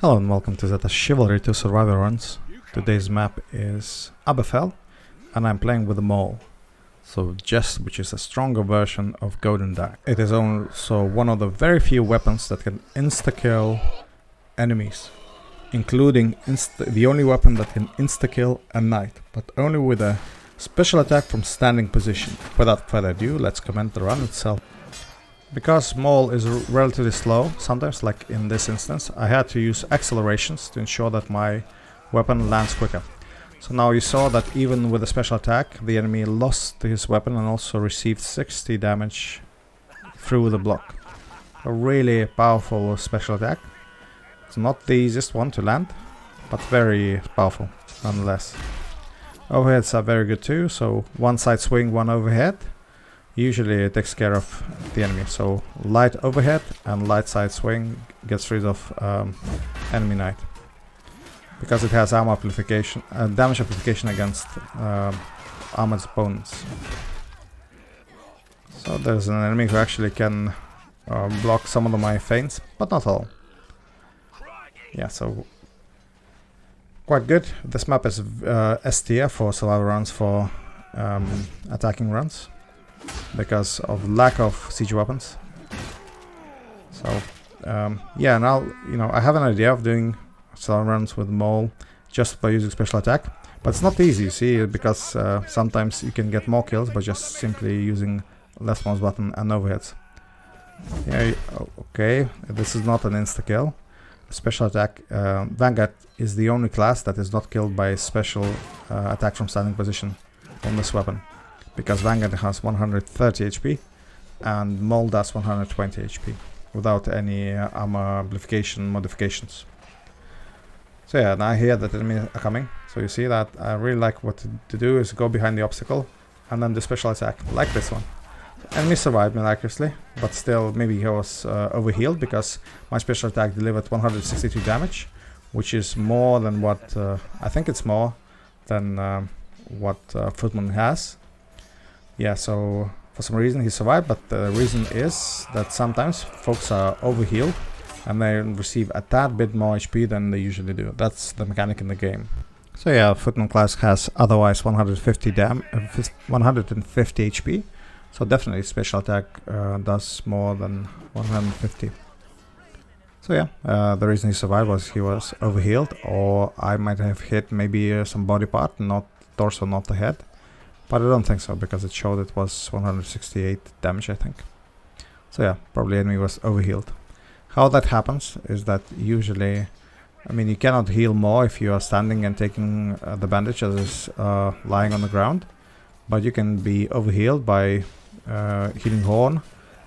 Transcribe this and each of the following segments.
Hello and welcome to Zeta's Chivalry 2 survival runs. Today's map is Aberfell and I'm playing with the Maul. Which is a stronger version of Golden Die. It is also one of the very few weapons that can insta-kill enemies, including the only weapon that can insta-kill a knight, but only with a special attack from standing position. Without further ado, let's comment the run itself. Because Maul is relatively slow, sometimes, like in this instance, I had to use accelerations to ensure that my weapon lands quicker. So now you saw that even with a special attack, the enemy lost his weapon and also received 60 damage through the block. A really powerful special attack. It's not the easiest one to land, but very powerful nonetheless. Overheads are very good too, so one side swing, one overhead. Usually it takes care of the enemy, so light overhead and light side swing gets rid of enemy knight. Because it has armor amplification, damage amplification against armored opponents. So there's an enemy who actually can block some of my feints, but not all. Yeah, so quite good. This map is S tier for survival runs, for attacking runs, because of lack of siege weapons. So yeah, now I have an idea of doing survival runs with Maul just by using special attack, but it's not easy, you see, because sometimes you can get more kills by just simply using left mouse button and overheads. Yeah, okay, this is not an insta kill. Special attack, Vanguard is the only class that is not killed by special attack from standing position on this weapon, because Vanguard has 130 HP and Maul does 120 HP without any armor amplification modifications. So yeah, now I hear that the enemies are coming, so you see that I really like what to do is go behind the obstacle and then do special attack, like this one. Enemy survived miraculously, but still maybe he was overhealed, because my special attack delivered 162 damage, which is more than what, I think it's more than what Footman has. Yeah, so for some reason he survived, but the reason is that sometimes folks are overhealed and they receive a tad bit more HP than they usually do. That's the mechanic in the game. So yeah, Footman class has otherwise 150 HP, so definitely special attack does more than 150. So yeah, the reason he survived was he was overhealed, or I might have hit maybe some body part, not torso, not the head. But I don't think so, because it showed it was 168 damage, I think. So yeah, probably enemy was overhealed. How that happens is that usually, I mean, you cannot heal more if you are standing and taking the bandage as is lying on the ground. But you can be overhealed by healing horn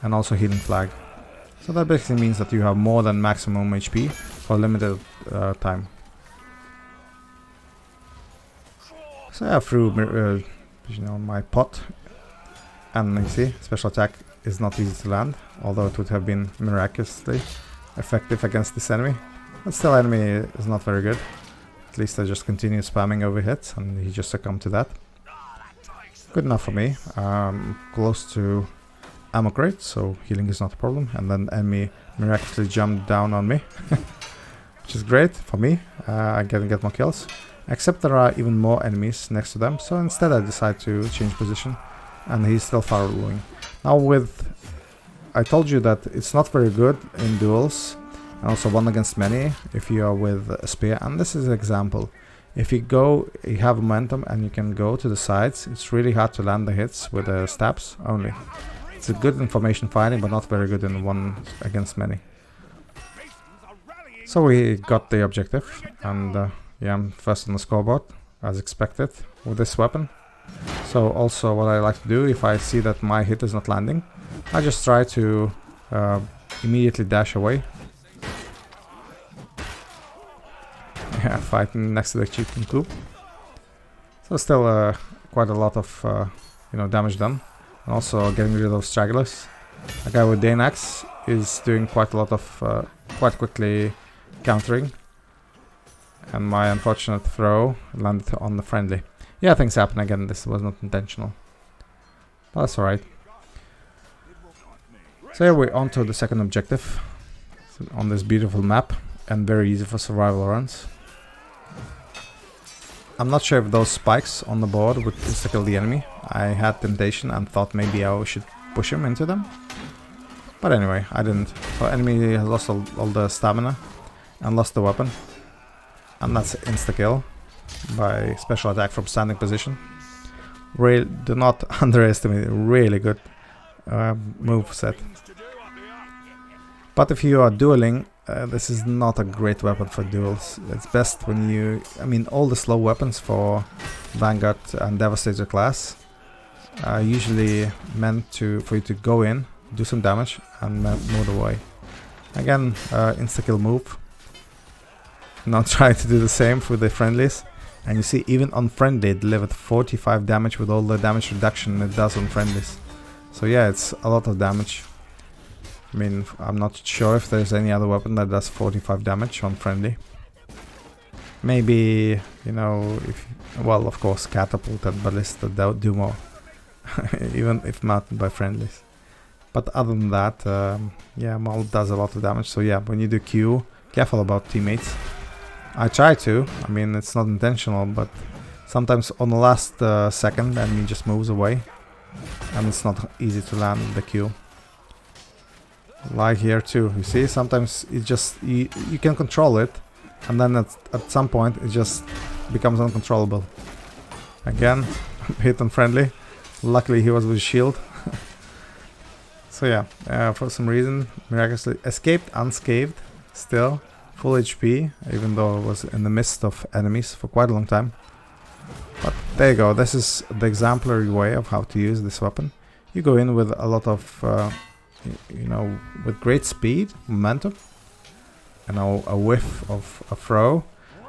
and also healing flag. So that basically means that you have more than maximum HP for a limited time. So yeah, through my pot, and you see, special attack is not easy to land, although it would have been miraculously effective against this enemy. But still, enemy is not very good. At least I just continue spamming overhits and he just succumbed to that. Good enough for me. Close to ammo crate, so healing is not a problem. And then enemy miraculously jumped down on me, which is great for me. I can get more kills. Except there are even more enemies next to them, so instead I decide to change position, and he's still following. Now I told you that it's not very good in duels, and also one against many if you are with a spear, and this is an example. If you have momentum and you can go to the sides, it's really hard to land the hits with the stabs only. It's a good information fighting, but not very good in one against many. So we got the objective, and yeah, I'm first on the scoreboard, as expected, with this weapon. So also what I like to do, if I see that my hit is not landing, I just try to immediately dash away. Yeah, fighting next to the chicken coop. So still quite a lot of damage done. And also getting rid of stragglers. A guy with Dane Axe is doing quite a lot of, quite quickly countering. And my unfortunate throw landed on the friendly. Yeah, things happen again, this was not intentional. But that's alright. So yeah, we're on to the second objective on this beautiful map. and very easy for survival runs. I'm not sure if those spikes on the board would insta-kill the enemy. I had temptation and thought maybe I should push him into them. But anyway, I didn't. So enemy has lost all the stamina and lost the weapon. And that's insta-kill by special attack from standing position. Do not underestimate it. Really good move set. But if you are dueling, this is not a great weapon for duels. It's best when you... I mean, all the slow weapons for Vanguard and Devastator class are usually meant for you to go in, do some damage, and move away. Again, insta-kill move. Now try to do the same for the friendlies. And you see, even on friendly, it delivered 45 damage with all the damage reduction it does on friendlies. So yeah, it's a lot of damage. I mean, I'm not sure if there's any other weapon that does 45 damage on friendly. Maybe, you know, well, of course, Catapult and Ballista do more. Even if not by friendlies. But other than that, yeah, Maul does a lot of damage. So yeah, when you do Q, careful about teammates. I try to. I mean, it's not intentional, but sometimes on the last second, enemy just moves away. And it's not easy to land the Q. Like here too, you see, sometimes it just, you can control it, and then at some point it just becomes uncontrollable. Again, hit on friendly. Luckily he was with shield. So yeah, for some reason, miraculously escaped unscathed, still, full HP, even though I was in the midst of enemies for quite a long time. But there you go, this is the exemplary way of how to use this weapon. You go in with a lot of... you know, with great speed, momentum, and a whiff of a throw.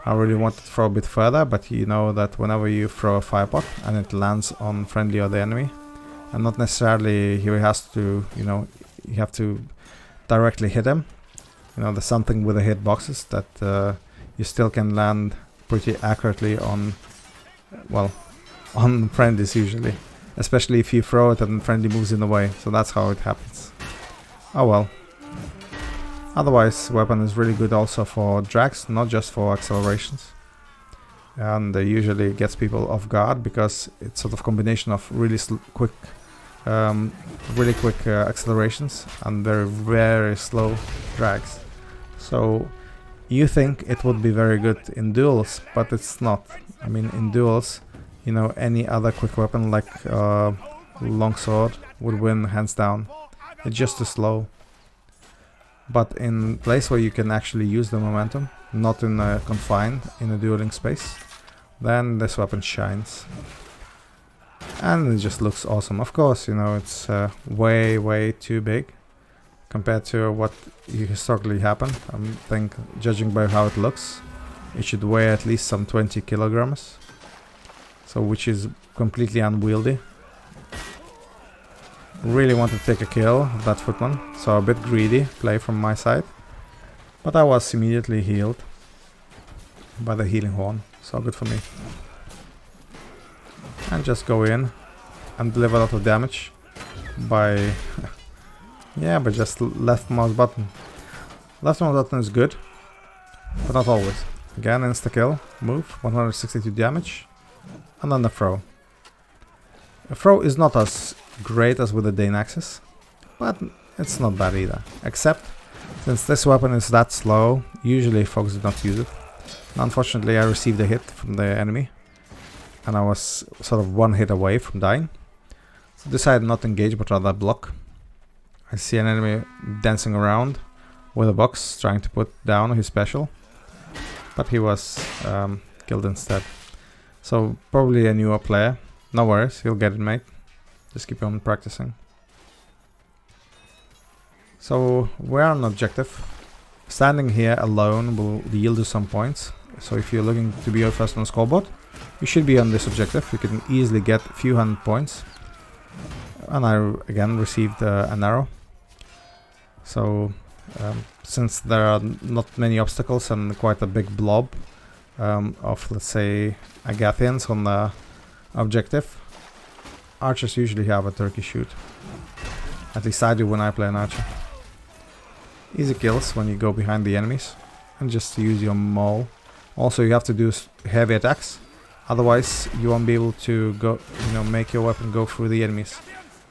I really want to throw a bit further, but you know that whenever you throw a firepot and it lands on friendly or the enemy, and not necessarily he has to, you know, you have to directly hit him. You know, there's something with the hitboxes that you still can land pretty accurately on, well, on friendlies usually. Especially if you throw it and friendly moves in the way, so that's how it happens. Oh well. Otherwise, weapon is really good also for drags, not just for accelerations. And usually gets people off guard because it's sort of combination of really quick accelerations and very slow drags. So you think it would be very good in duels, but it's not. I mean, in duels, you know, any other quick weapon like longsword would win hands down. It's just too slow. But in place where you can actually use the momentum, not in a confined, in a dueling space, then this weapon shines. And it just looks awesome. Of course, you know, it's way too big compared to what historically happened. I think, judging by how it looks, it should weigh at least some 20 kilograms. So, which is completely unwieldy. Really wanted to take a kill of that footman, so a bit greedy play from my side. But I was immediately healed by the healing horn, so good for me. And just go in and deliver a lot of damage by yeah, but just left mouse button. Left mouse button is good, but not always. Again, insta kill, move, 162 damage, and then the throw. A throw is not as great as with the Dane axis, but it's not bad either. Except, since this weapon is that slow, usually folks do not use it. And unfortunately, I received a hit from the enemy, and I was sort of one hit away from dying. So decided not to engage, but rather block. I see an enemy dancing around with a box, trying to put down his special, but he was killed instead. So probably a newer player. No worries, you'll get it, mate. Just keep on practicing. So we're on objective. Standing here alone will yield you some points. So if you're looking to be first on the scoreboard, you should be on this objective. You can easily get a few hundred points. And I again received an arrow. So since there are not many obstacles and quite a big blob of, let's say, Agathians on the objective, archers usually have a turkey shoot. At least I do when I play an archer. Easy kills when you go behind the enemies and just use your Maul. Also, you have to do heavy attacks, otherwise you won't be able to go, make your weapon go through the enemies.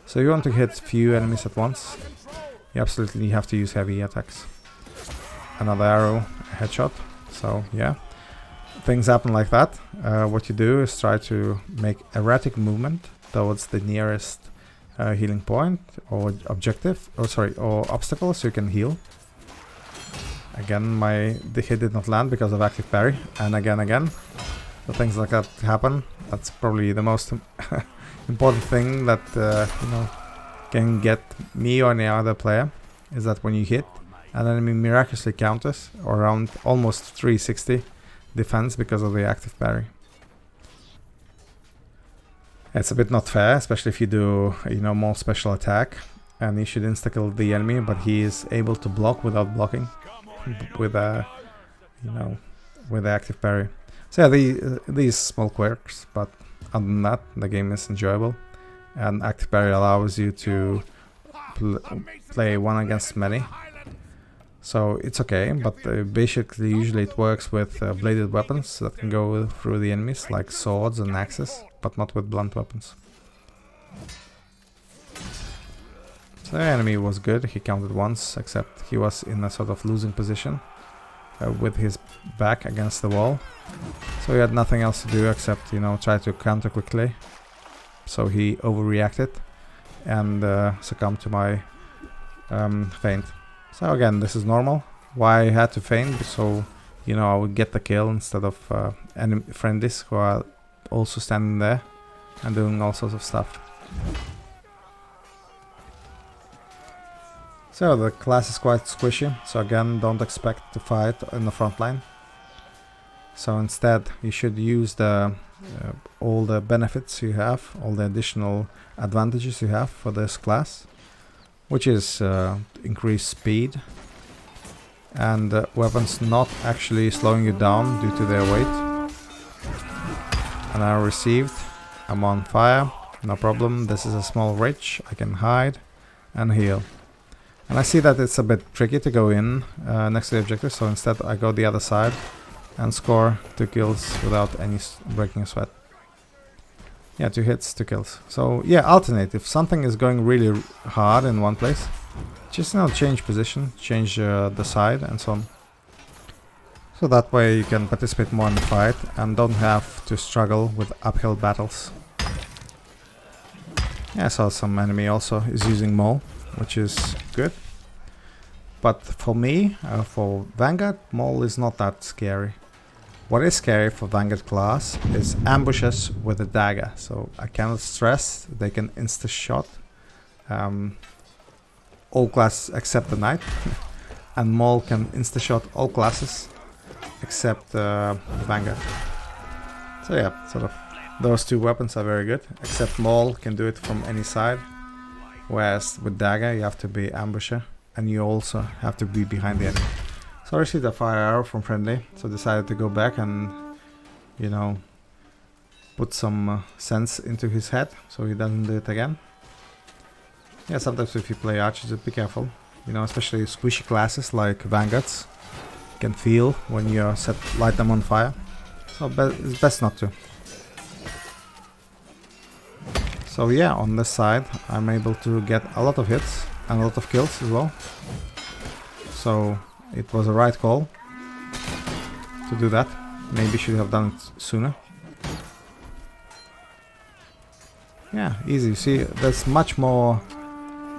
So you want to hit few enemies at once. You absolutely have to use heavy attacks. Another arrow, headshot. So yeah, things happen like that. What you do is try to make erratic movement towards the nearest healing point or objective, or obstacle, so you can heal. Again, the hit did not land because of active parry, and again. So things like that happen. That's probably the most important thing that can get me or any other player, is that when you hit, an enemy miraculously counters around almost 360 defense because of the active parry. It's a bit not fair, especially if you do, more special attack, and you should insta-kill the enemy, but he is able to block without blocking with with the active parry. So yeah, these small quirks, but other than that, the game is enjoyable, and active parry allows you to play one against many. So it's okay, but basically usually it works with bladed weapons that can go through the enemies, like swords and axes, but not with blunt weapons. So the enemy was good, he counted once, except he was in a sort of losing position with his back against the wall. So he had nothing else to do except, try to counter quickly. So he overreacted and succumbed to my feint. So again, this is normal. Why I had to feint, so I would get the kill instead of enemy friendlies who are also standing there and doing all sorts of stuff. So the class is quite squishy, so again, don't expect to fight in the front line. So instead, you should use all the benefits you have, all the additional advantages you have for this class, which is increased speed and weapons not actually slowing you down due to their weight. And I received, I'm on fire, no problem. This is a small ridge, I can hide and heal. And I see that it's a bit tricky to go in next to the objective, so instead I go the other side and score 2 kills without any breaking a sweat. Yeah, 2 hits, 2 kills. So yeah, alternate. If something is going really hard in one place, just change position, change the side and so on. So that way you can participate more in the fight and don't have to struggle with uphill battles. Yeah, I saw some enemy also is using Maul, which is good. But for me, for Vanguard, Maul is not that scary. What is scary for Vanguard class is ambushes with a dagger. So I cannot stress, they can insta-shot all classes except the Knight. And Maul can insta-shot all classes except Vanguard. So yeah, sort of those 2 weapons are very good, except Maul can do it from any side. Whereas with dagger you have to be ambusher and you also have to be behind the enemy. So I received a fire arrow from friendly, so decided to go back and put some sense into his head so he doesn't do it again. Yeah, sometimes if you play archers, be careful, especially squishy classes like Vanguards can feel when you light them on fire, so it's best not to. So yeah, on this side I'm able to get a lot of hits and a lot of kills as well. So it was a right call to do that. Maybe should have done it sooner. Yeah, easy. You see, there's much more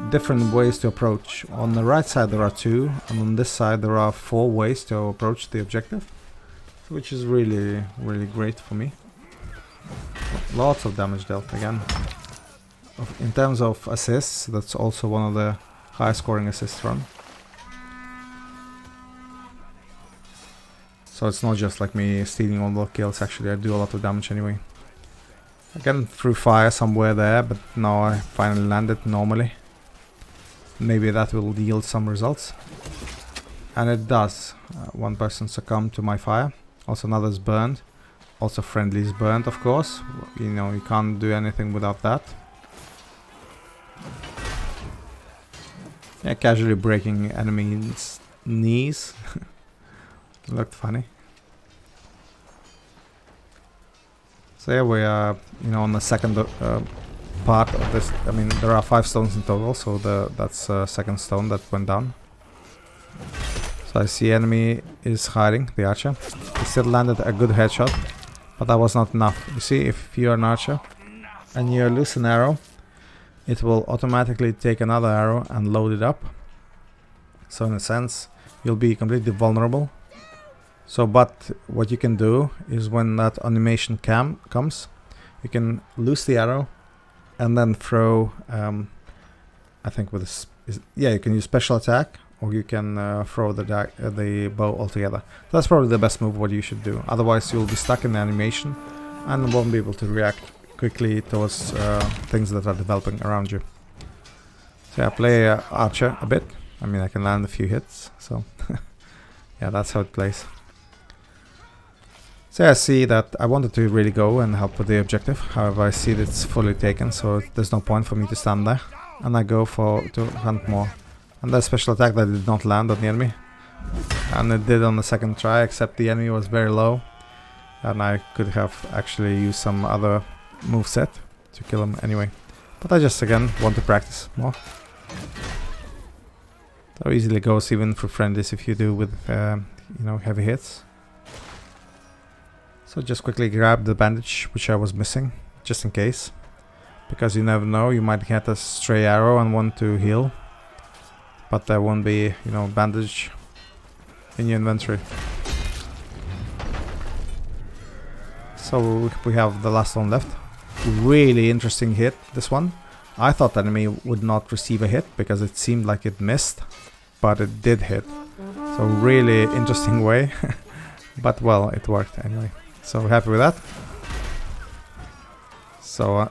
different ways to approach. On the right side there are 2, and on this side there are 4 ways to approach the objective, which is really, really great for me. Lots of damage dealt again. In terms of assists, that's also one of the high scoring assists run. So it's not just like me stealing all the kills, actually I do a lot of damage anyway. Again, threw fire somewhere there, but now I finally landed normally. Maybe that will yield some results. And it does. One person succumbed to my fire. Also another's burned. Also friendly's burned, of course. You can't do anything without that. Yeah, casually breaking enemies' knees Looked funny. So yeah, we are, you know, on the second part of this. I mean, there are 5 stones in total, so that's second stone that went down. So I see enemy is hiding, the archer. He still landed a good headshot, but that was not enough. You see, if you're an archer and you lose an arrow, it will automatically take another arrow and load it up. So in a sense, you'll be completely vulnerable. So, but what you can do is when that animation comes, you can lose the arrow and then throw, I think with this, yeah, you can use special attack, or you can throw the bow altogether. That's probably the best move what you should do. Otherwise you'll be stuck in the animation and won't be able to react quickly towards things that are developing around you. So yeah, play archer a bit. I mean, I can land a few hits, so yeah, that's how it plays. So I see that I wanted to really go and help with the objective. However, I see that it's fully taken, so there's no point for me to stand there. And I go to hunt more. And that special attack that did not land on the enemy. And it did on the second try, except the enemy was very low. And I could have actually used some other moveset to kill him anyway. But I just, again, want to practice more. So easily goes even for friendlies if you do with, you know, heavy hits. So just quickly grab the bandage, which I was missing, just in case. Because you never know, you might get a stray arrow and want to heal. But there won't be, you know, bandage in your inventory. So we have the last one left. Really interesting hit, this one. I thought the enemy would not receive a hit because it seemed like it missed. But it did hit. So really interesting way. But well, it worked anyway. So happy with that. So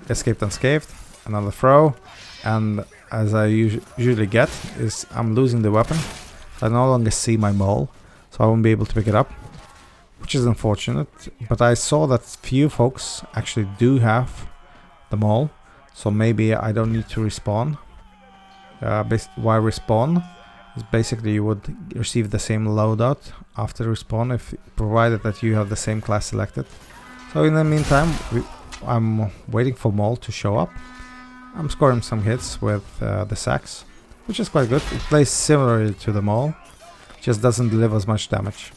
escaped unscathed, another throw, and as I usually get is I'm losing the weapon. I no longer see my Maul, so I won't be able to pick it up, which is unfortunate. But I saw that few folks actually do have the Maul, so maybe I don't need to respawn. Why respawn? Is basically you would receive the same loadout after respawn, if provided that you have the same class selected. So in the meantime, I'm waiting for Maul to show up. I'm scoring some hits with the sax, which is quite good. It plays similarly to the Maul, just doesn't deliver as much damage.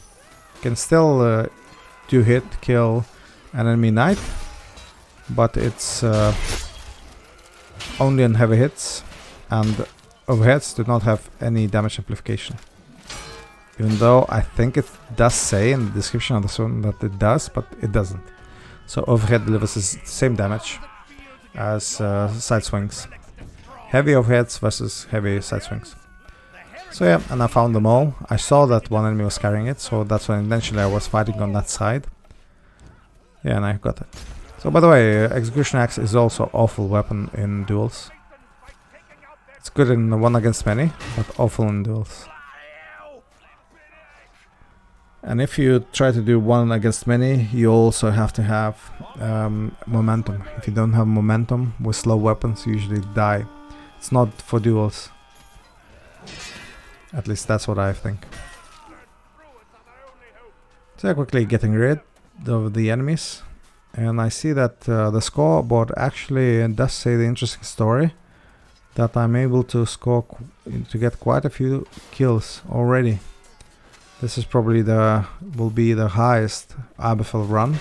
You can still do hit, kill an enemy knight, but it's only on heavy hits, and overheads do not have any damage amplification. Even though I think it does say in the description of the zone that it does, but it doesn't. So overhead delivers the same damage as side swings. Heavy overheads versus heavy side swings. So yeah, and I found them all. I saw that one enemy was carrying it, so that's when intentionally I was fighting on that side. Yeah, and I got it. So by the way, Execution Axe is also awful weapon in duels. It's good in one against many, but awful in duels. And if you try to do one against many, you also have to have momentum. If you don't have momentum with slow weapons, you usually die. It's not for duels. At least that's what I think. So quickly getting rid of the enemies. And I see that the scoreboard actually does say the interesting story that I'm able to score to get quite a few kills already. This is probably will be the highest Aberfell run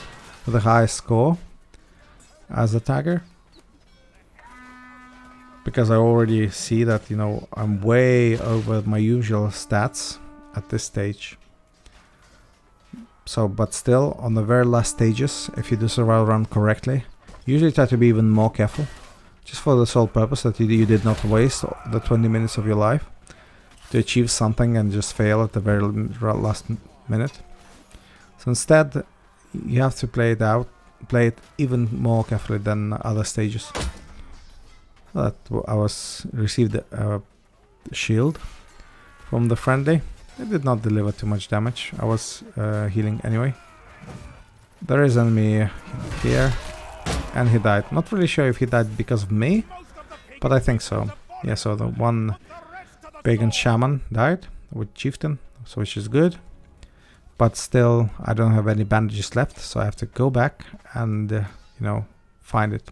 with the highest score as a tagger, because I already see that, you know, I'm way over my usual stats at this stage. So, but still, on the very last stages, if you do survival run correctly, usually try to be even more careful, just for the sole purpose that you did not waste the 20 minutes of your life to achieve something and just fail at the very last minute. So instead, you have to play it even more carefully than other stages. So that I received a shield from the friendly. It did not deliver too much damage. I was healing anyway. There is enemy here, and he died. Not really sure if he died because of me, but I think so. Yeah, so the one pagan shaman died with chieftain, so which is good. But still, I don't have any bandages left, so I have to go back and, you know, find it.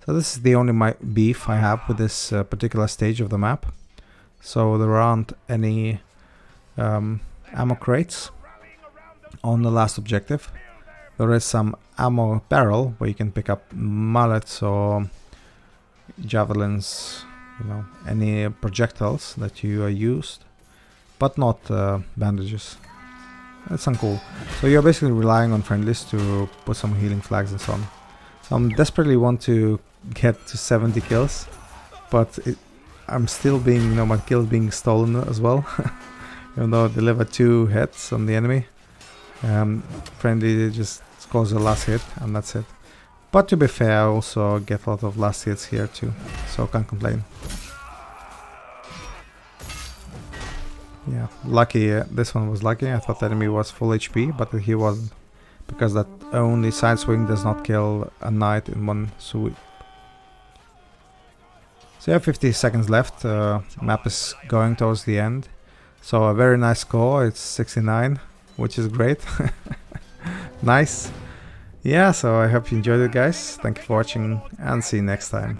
So this is the only beef I have with this particular stage of the map. So there aren't any ammo crates on the last objective. There is some ammo barrel where you can pick up mallets or javelins, you know, any projectiles that you used, but not bandages. That's uncool. So you're basically relying on friendlies to put some healing flags and so on. So I'm desperately want to get to 70 kills, but I'm still being, you know, my kills being stolen as well. Even though I delivered 2 hits on the enemy. Friendly just scores the last hit and that's it. But to be fair, I also get a lot of last hits here too, so can't complain. Yeah, lucky. This one was lucky. I thought the enemy was full HP, but he wasn't, because that only side swing does not kill a knight in one sweep. So you have 50 seconds left. Map is going towards the end. So a very nice score. It's 69, which is great. Nice. Yeah, so I hope you enjoyed it, guys. Thank you for watching and see you next time.